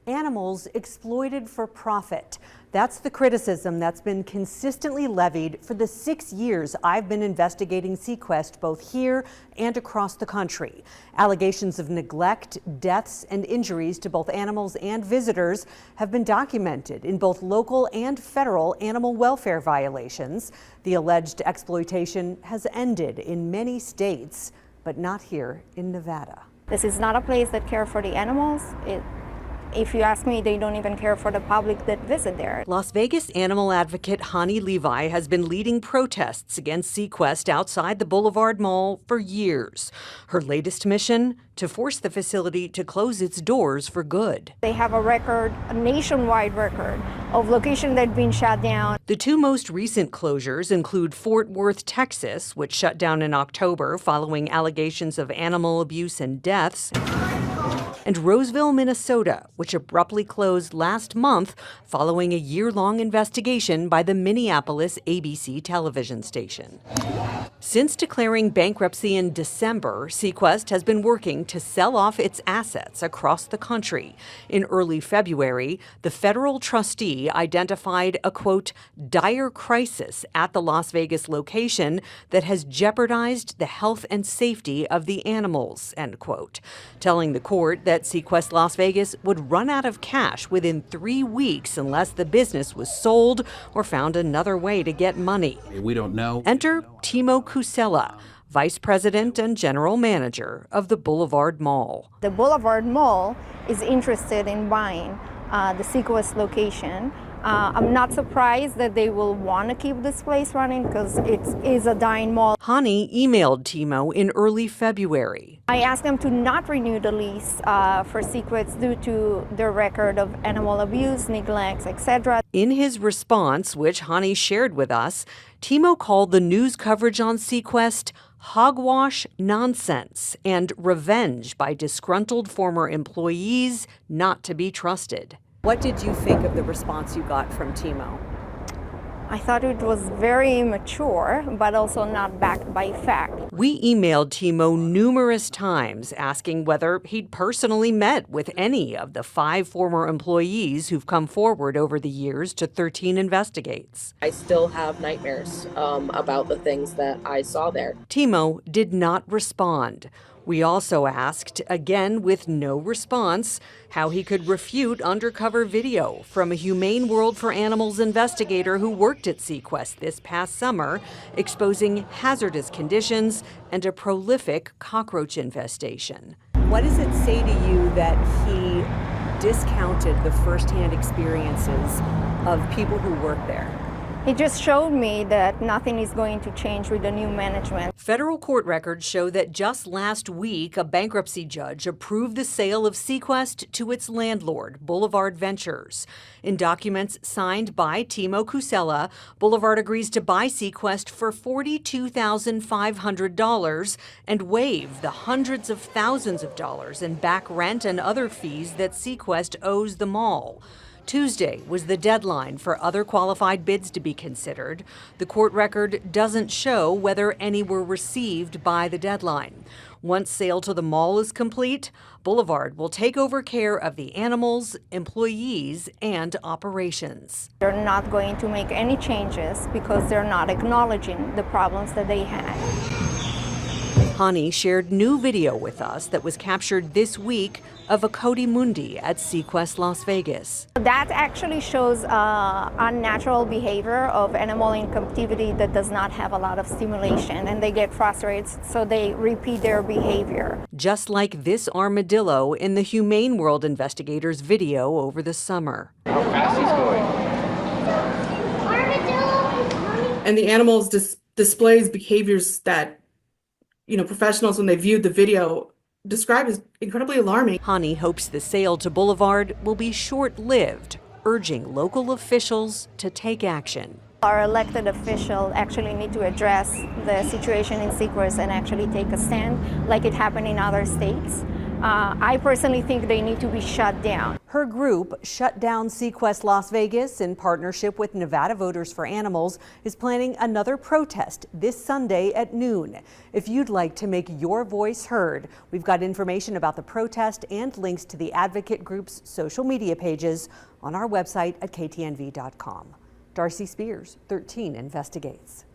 animals exploited for profit. That's the criticism that's been consistently levied for the 6 years I've been investigating SeaQuest both here and across the country. Allegations of neglect, deaths, and injuries to both animals and visitors have been documented in both local and federal animal welfare violations. The alleged exploitation has ended in many states, but not here in Nevada. This is not a place that cares for the animals. If you ask me, they don't even care for the public that visit there. Las Vegas animal advocate Hani Levi has been leading protests against SeaQuest outside the Boulevard Mall for years. Her latest mission? To force the facility to close its doors for good. They have a nationwide record of locations that have been shut down. The two most recent closures include Fort Worth, Texas, which shut down in October following allegations of animal abuse and deaths, and Roseville, Minnesota, which abruptly closed last month following a year-long investigation by the Minneapolis ABC television station. Since declaring bankruptcy in December, SeaQuest has been working to sell off its assets across the country. In early February, the federal trustee identified a, quote, dire crisis at the Las Vegas location that has jeopardized the health and safety of the animals, end quote, telling the court that SeaQuest Las Vegas would run out of cash within 3 weeks unless the business was sold or found another way to get money. We don't know. Enter Timo Kusela, Vice President and General Manager of the Boulevard Mall. The Boulevard Mall is interested in buying the SeaQuest location. I'm not surprised that they will want to keep this place running because it is a dying mall. Hani emailed Timo in early February. I asked them to not renew the lease for SeaQuest due to their record of animal abuse, neglect, etc. In his response, which Hani shared with us, Timo called the news coverage on SeaQuest hogwash nonsense and revenge by disgruntled former employees not to be trusted. What did you think of the response you got from Timo? I thought it was very immature, but also not backed by fact. We emailed Timo numerous times asking whether he'd personally met with any of the 5 former employees who've come forward over the years to 13 investigates. I still have nightmares about the things that I saw there. Timo did not respond. We also asked, again with no response, how he could refute undercover video from a Humane World for Animals investigator who worked at SeaQuest this past summer, exposing hazardous conditions and a prolific cockroach infestation. What does it say to you that he discounted the firsthand experiences of people who work there? He just showed me that nothing is going to change with the new management. Federal court records show that just last week, a bankruptcy judge approved the sale of SeaQuest to its landlord, Boulevard Ventures. In documents signed by Timo Kusela, Boulevard agrees to buy SeaQuest for $42,500 and waive the hundreds of thousands of dollars in back rent and other fees that SeaQuest owes the mall. Tuesday was the deadline for other qualified bids to be considered. The court record doesn't show whether any were received by the deadline. Once sale to the mall is complete, Boulevard will take over care of the animals, employees, and operations. They're not going to make any changes because they're not acknowledging the problems that they had. Hani shared new video with us that was captured this week of a Cody Mundi at SeaQuest Las Vegas. That actually shows unnatural behavior of animal in captivity that does not have a lot of stimulation, and they get frustrated, so they repeat their behavior. Just like this armadillo in the Humane World investigators' video over the summer. How fast he's going. Armadillo! And the animals displays behaviors that professionals, when they viewed the video, described as incredibly alarming. Hani hopes the sale to Boulevard will be short-lived, urging local officials to take action. Our elected officials actually need to address the situation in SeaQuest and actually take a stand like it happened in other states. I personally think they need to be shut down. Her group, Shut Down SeaQuest Las Vegas, in partnership with Nevada Voters for Animals, is planning another protest this Sunday at noon. If you'd like to make your voice heard, we've got information about the protest and links to the advocate group's social media pages on our website at ktnv.com. Darcy Spears, 13 Investigates.